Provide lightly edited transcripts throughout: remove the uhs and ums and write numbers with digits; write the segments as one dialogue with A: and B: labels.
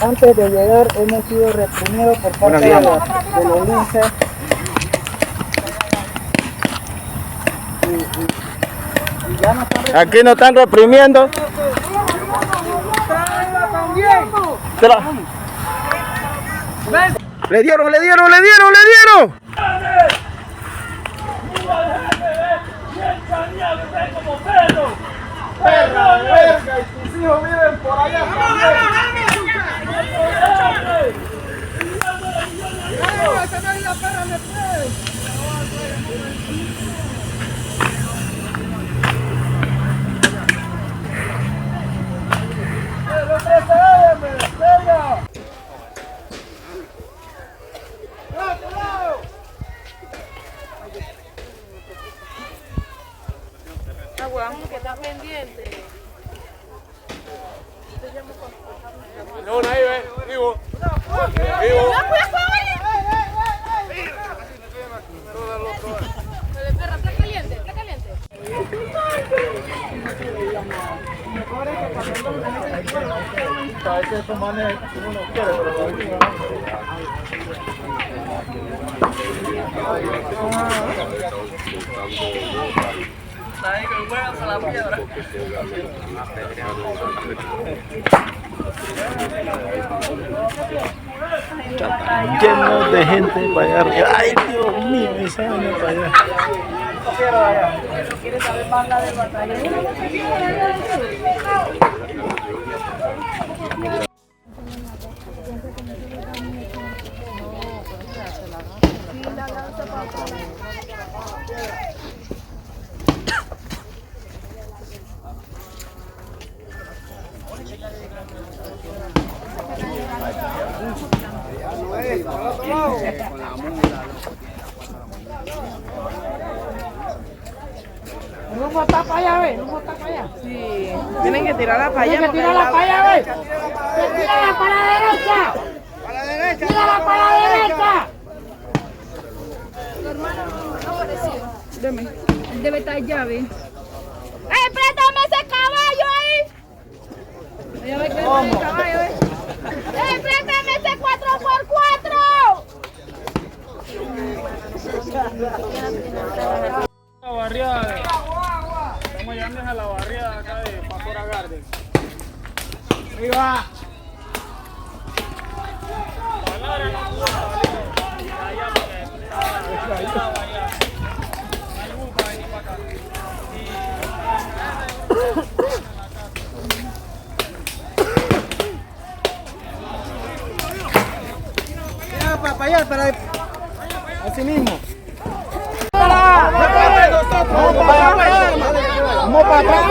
A: Antes de llegar hemos sido reprimidos por parte de los linces.
B: Aquí nos están reprimiendo. Le dieron. Perra, verga, y tus hijos viven por allá.
C: Aguamos que está pendiente.
B: No, ahí ve, vivo.
C: Perra, está caliente, está caliente.
B: A veces estos manes uno no quiere, pero
C: Ahí que juegan a la piedra.
B: lleno de gente para allá arriba. Ay, Dios mío, esa vaina para allá.
C: ¿Quieres saber más la del batallón?
A: El humo está para allá, ¿ves? El humo está para allá.
C: Sí, tienen que tirarla para allá.
A: Tienen que tirarla para allá, ¿ves? ¡Tírala para la derecha! ¡Para la derecha! ¡Tírala para la derecha!
D: Tu hermano no apareció.
C: Deme.
D: Él debe estar llave. ¡Eh, préstame ese caballo ahí!
C: Ella ve que el caballo,
D: ¡Eh, préstame ese 4x4!
E: La barriada, estamos llegando a la barriada acá de Pastora Garden.
A: ¡Arriba! Para allá, para así mismo. Vamos para atrás.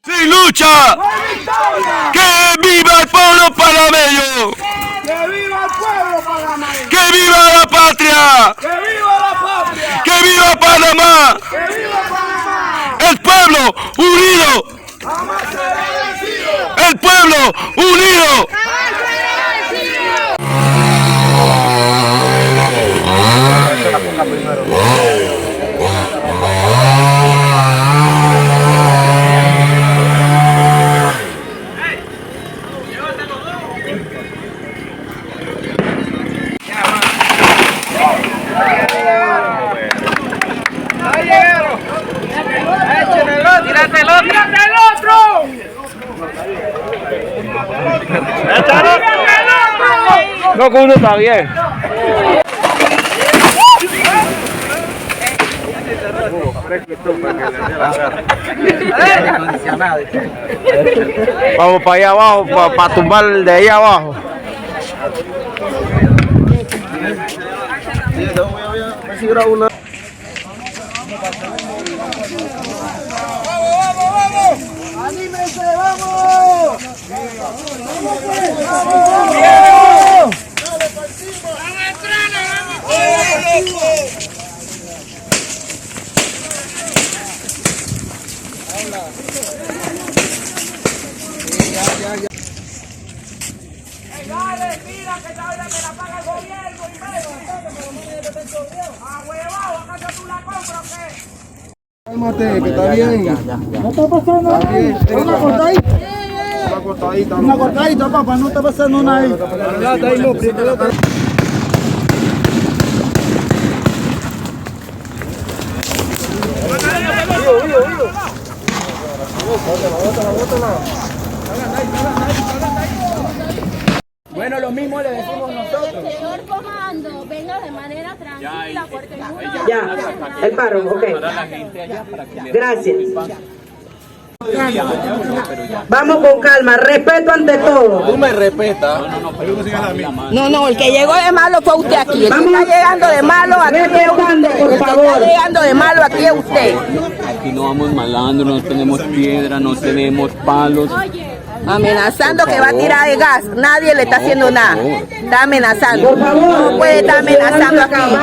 B: ¡Sin lucha! ¡Que viva el pueblo panameño!
A: ¡Que viva el pueblo panameño!
B: ¡Que viva la patria!
A: ¡Que viva la patria!
B: ¡Que viva Panamá!
A: ¡Que viva Panamá!
B: ¡El pueblo unido!
A: ¡Jamás será vencido!
B: ¡El pueblo unido!
C: ¡Tírate el otro! ¡Tírate el otro!
B: No, que uno está bien. Vamos para allá abajo, para tumbar el de ahí abajo.
A: ¡Anímense, vamos! ¡Dale, mira!
F: Cálmate, que está bien.
A: No está pasando nada. Una cortadita. Una cortadita, papá, no está pasando nada ahí.
F: Bueno, lo mismo le decimos nosotros.
D: Señor comando, venga de manera tranquila porque ninguno...
G: Ya, el paro, ok. Gracias. Vamos con calma, respeto ante todo.
F: Tú me respetas.
G: No, el que llegó de malo fue usted aquí. El que está llegando de malo aquí es usted. El que está llegando de malo aquí es usted.
H: Aquí no vamos malando, no tenemos piedra, no tenemos palos.
G: Amenazando que va a tirar de gas. Nadie le está haciendo nada. Está amenazando.
I: Por favor,
G: no puede estar amenazando aquí.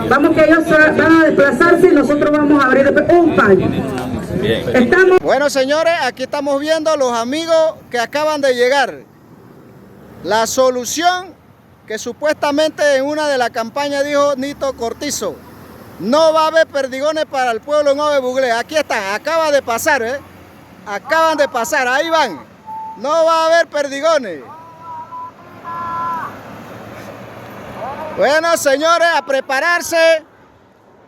I: Vamos que ellos van a desplazarse y nosotros vamos a abrir un paño. Estamos...
F: Bueno, señores, aquí estamos viendo los amigos que acaban de llegar. La solución que supuestamente en una de las campañas dijo Nito Cortizo. No va a haber perdigones para el pueblo Nuevo de Buglé. Aquí están, acaba de pasar, acaban de pasar, ahí van. No va a haber perdigones. Bueno, señores, a prepararse.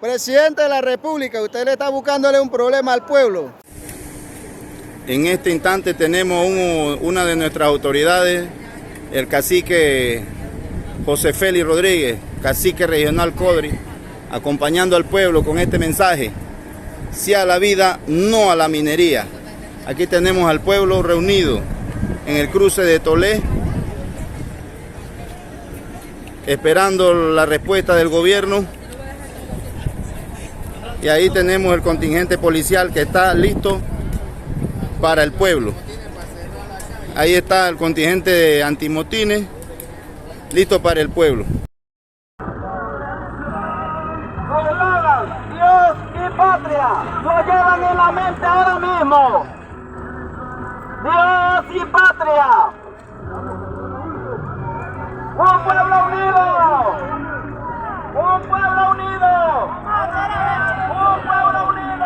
F: Presidente de la República, usted le está buscándole un problema al pueblo.
B: En este instante tenemos una de nuestras autoridades, el cacique José Félix Rodríguez, cacique regional Codri, acompañando al pueblo con este mensaje: sí a la vida, no a la minería. Aquí tenemos al pueblo reunido en el cruce de Tolé, esperando la respuesta del gobierno. Y ahí tenemos el contingente policial que está listo para el pueblo. Ahí está el contingente de antimotines, listo para el pueblo.
F: Dios y patria, lo llevan en la mente ahora mismo. Dios y patria. Un pueblo unido. Un pueblo unido. Un pueblo unido. Un pueblo unido.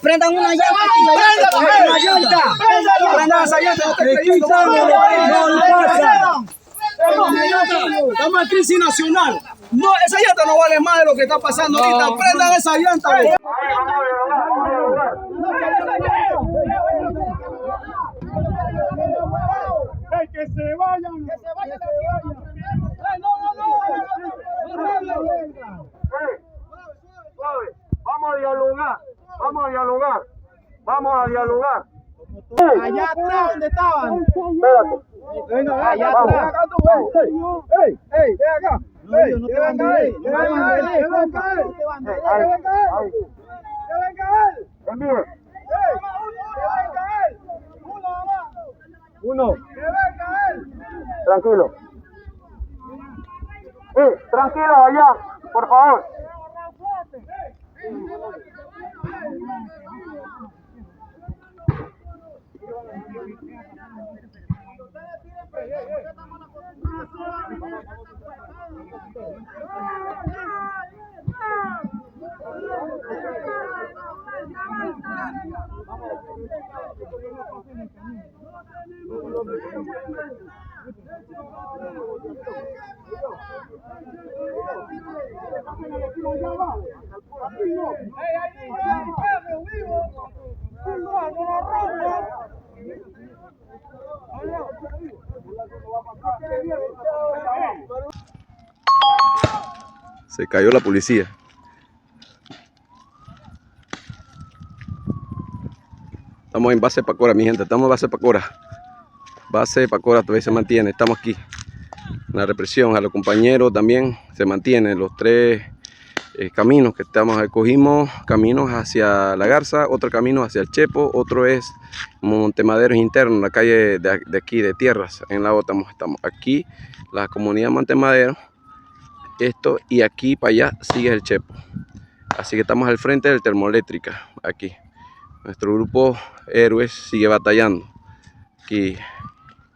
G: Prendan una llanta. Prendan esa llanta.
F: Estamos en crisis nacional. No, esa llanta no vale más de lo que está pasando ahorita. Prendan esa llanta.
E: Que se vayan. Que se vayan. Vamos a dialogar. Vamos a dialogar. dialogar.
F: Allá atrás donde estaban.
E: Espérate.
F: Venga, allá atrás. ¡Ey! ¡Ven acá! ¡Ey! ¡Que venga él! ¡Que venga él! ¡Que venga él! ¡Que venga él!
E: Envíe.
F: ¡Que venga él!
E: Uno.
F: ¡Que venga él!
E: Tranquilo. Tranquilo allá, por favor.
J: Se cayó la policía. Estamos en base Pacora, mi gente. Estamos en base Pacora. Base Pacora todavía se mantiene. Estamos aquí. La represión a los compañeros también se mantiene. Los tres caminos que estamos. Cogimos caminos hacia La Garza, otro camino hacia el Chepo, otro es Montemaderos interno, la calle de aquí de Tierras. En la otra estamos aquí, la comunidad Montemaderos. Esto y aquí para allá sigue el Chepo. Así que estamos al frente del termoeléctrica aquí. Nuestro grupo Héroes sigue batallando aquí,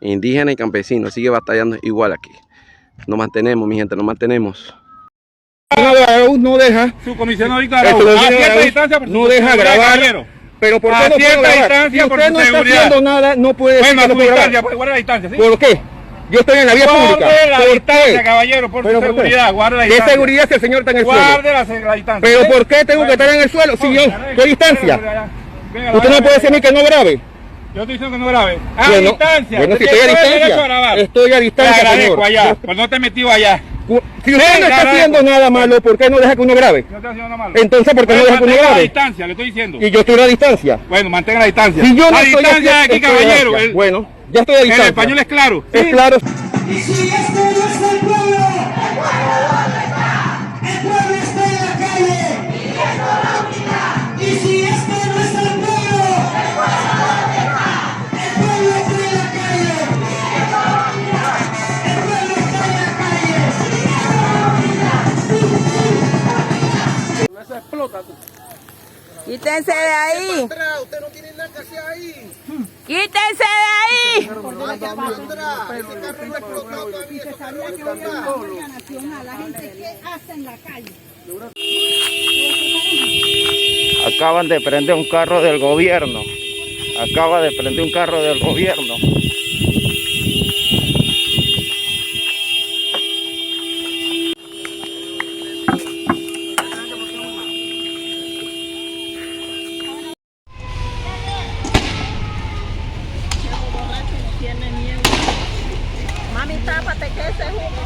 J: indígena y campesino sigue batallando igual aquí. Nos mantenemos, mi gente, nos mantenemos.
E: No deja. Su comisionado Víctor Araúz, a cierta distancia por
J: no deja grabar.
E: Caballero.
J: Pero ¿por qué
E: a
J: no puede
E: cierta
J: grabar?
E: distancia
J: Si
E: por
J: usted
E: su
J: no está
E: seguridad.
J: haciendo nada, no puede decir
E: Bueno,
J: que
E: a
J: no
E: su
J: puede grabar.
E: distancia, pues guarda la distancia, ¿sí?
J: ¿Por qué? Yo estoy en la vía pública.
E: Guarde la
J: ¿Por
E: distancia,
J: qué?
E: caballero, por su
J: ¿Pero por qué?
E: seguridad, guarde la
J: ¿Qué
E: distancia.
J: seguridad si el señor está en el suelo?
E: Guarde la distancia.
J: ¿Pero por qué tengo que estar en el suelo? Si yo, ¿qué distancia? Usted no puede decir ni que no grabe.
E: Yo estoy diciendo que no grabe. A
J: Bueno,
E: distancia.
J: bueno, si
E: Usted
J: estoy a
E: tiene derecho
J: distancia.
E: grabar.
J: Estoy a distancia,
E: Te agradezco
J: señor.
E: allá, pues no te he metido allá.
J: Si usted no está haciendo nada malo, ¿por qué no deja que uno grabe?
E: No estoy haciendo nada malo.
J: Entonces, ¿por qué no deja que uno
E: Mantenga la
J: grabe?
E: distancia, le estoy diciendo.
J: Y yo estoy a distancia.
E: Bueno, mantenga la distancia.
J: Si yo no
E: la
J: estoy
E: distancia de aquí,
J: estoy a
E: caballero.
J: distancia. Bueno, ya estoy a
E: El
J: distancia.
E: español es claro.
J: Es claro.
A: Y si este no es el pueblo, el pueblo está en la calle. Y si este no es el pueblo, el pueblo está en la calle. El pueblo está en la calle.
E: Eso explota.
G: Quítense de ahí.
F: Usted no tiene nada que hacer ahí.
G: Quítense de ahí.
B: Acaban de prender un carro del gobierno. Acaba de prender un carro del gobierno.
G: Mami, tápate que ese es humo.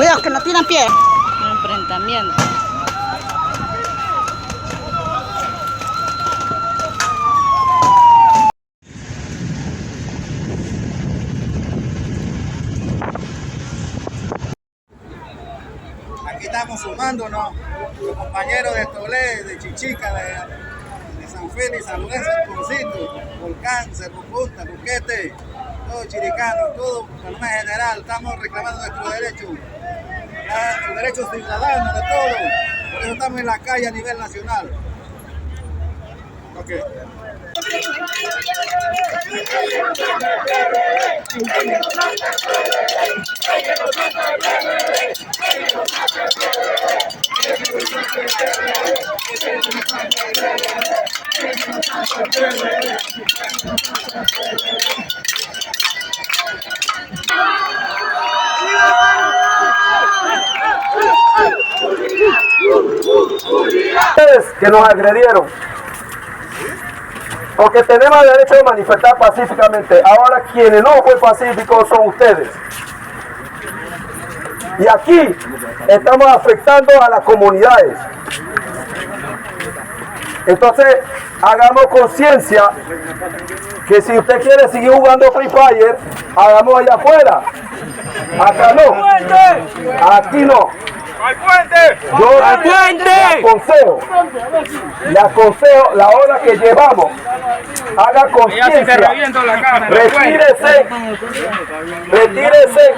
G: Cuidado, que no tiran piedra.
D: Un enfrentamiento.
B: Aquí estamos sumándonos, los compañeros de Tolé, de Chichica, de San Félix, San Lorenzo, Poncito, Volcán, Cerro Punta, Luquete, todo Chiricano, todo Panamá en general. Estamos reclamando nuestros derechos, los derechos ciudadanos de todos. Por eso estamos en la calle a nivel nacional. Okay.
K: Ustedes que nos agredieron, porque tenemos el derecho de manifestar pacíficamente. Ahora quienes no fue pacíficos son ustedes. Y aquí estamos afectando a las comunidades. Entonces, hagamos conciencia que si usted quiere seguir jugando Free Fire, hagamos allá afuera. Acá no. Aquí no. Yo le aconsejo la hora que llevamos, haga conciencia, retírese,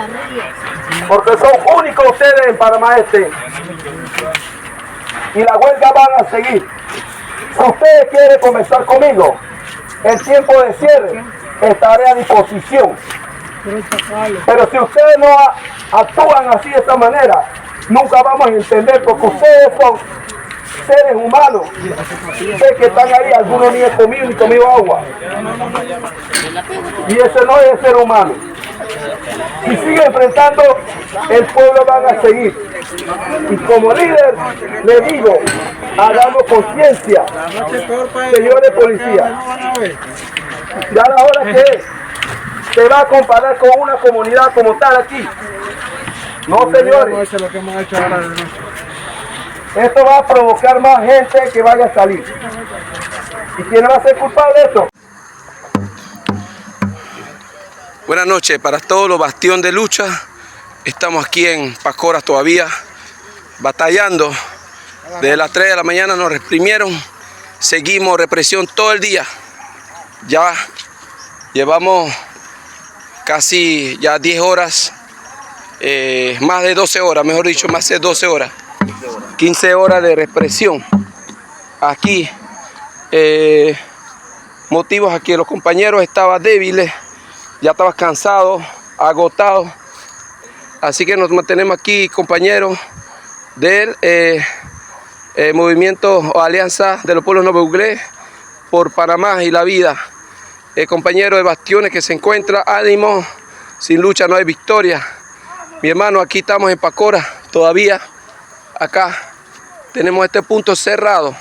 K: porque son únicos ustedes en Panamá Este, y la huelga van a seguir. Si ustedes quieren comenzar conmigo, el tiempo de cierre estaré a disposición, pero si ustedes no actúan así de esta manera, nunca vamos a entender, porque ustedes son seres humanos. Ustedes que están ahí, algunos ni han comido ni comido agua. Y ese no es el ser humano. Si sigue enfrentando, el pueblo va a seguir. Y como líder, le digo, hagamos conciencia, señores policías. Ya la hora que es, se va a comparar con una comunidad como tal aquí. No, señores, esto va a provocar más gente que vaya a salir. ¿Y quién va a ser culpable de esto?
J: Buenas noches para todos los bastión de lucha. Estamos aquí en Pacoras todavía, batallando. Desde las 3 de la mañana nos reprimieron. Seguimos represión todo el día. Ya llevamos casi ya 10 horas. Más de 12 horas, mejor dicho, más de 12 horas, 15 horas de represión aquí, motivos a que los compañeros estaban débiles, ya estaban cansados, agotados, así que nos mantenemos aquí, compañeros del movimiento o Alianza de los Pueblos Novebuglés por Panamá y la vida, compañeros de bastiones que se encuentran, ánimo, sin lucha no hay victoria. Mi hermano, aquí estamos en Pacoras, todavía acá tenemos este punto cerrado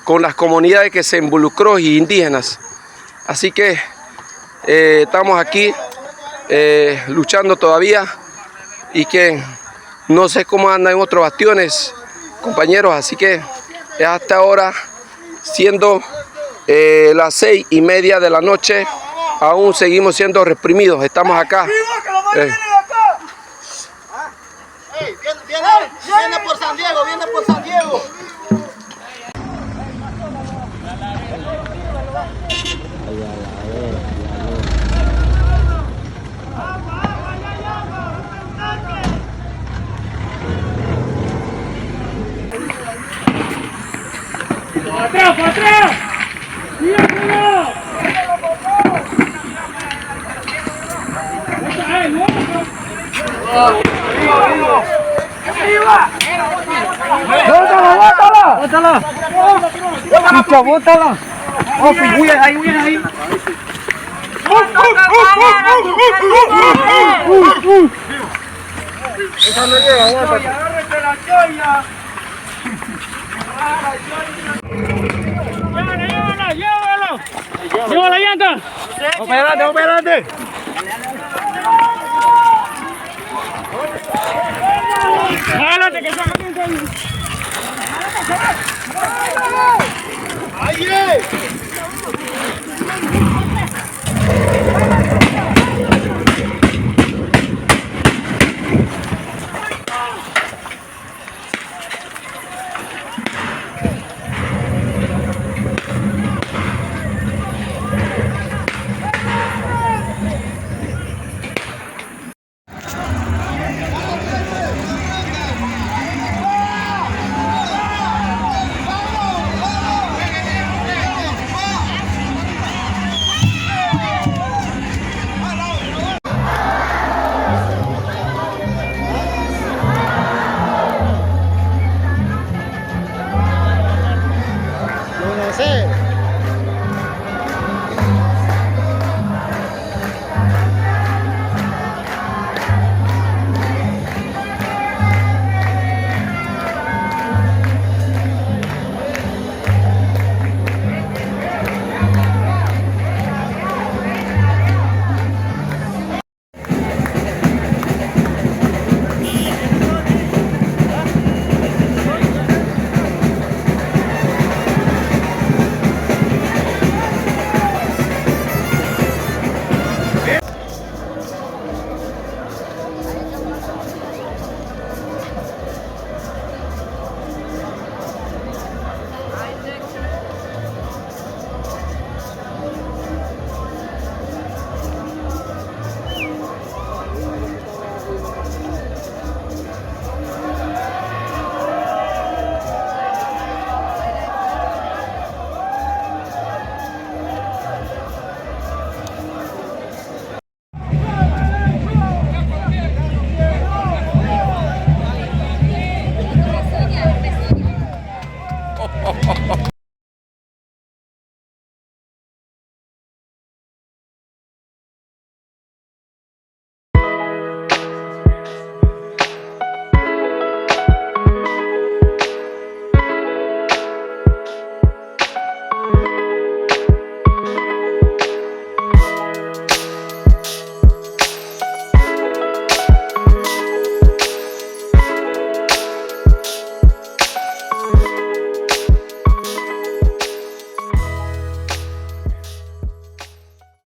J: con las comunidades que se involucró y indígenas. Así que estamos aquí luchando todavía y que no sé cómo andan en otros bastiones, compañeros. Así que hasta ahora, siendo las 6:30 de la noche, aún seguimos siendo reprimidos. Estamos acá.
F: Viene por San Diego, viene por San Diego.
E: ¡Atrás, atrás! ¡Cuidado! ¡Bótala! ¡Chicha, bótala! ¡Oh, huyes ahí, huyes ahí! ¡Esa no llega, aguántate! ¡Agárrate la choya! ¡Llévala! ¡Lleva la llanta! ¡Vamos para adelante, vamos para adelante! Jálate que son
K: ¡Ahí!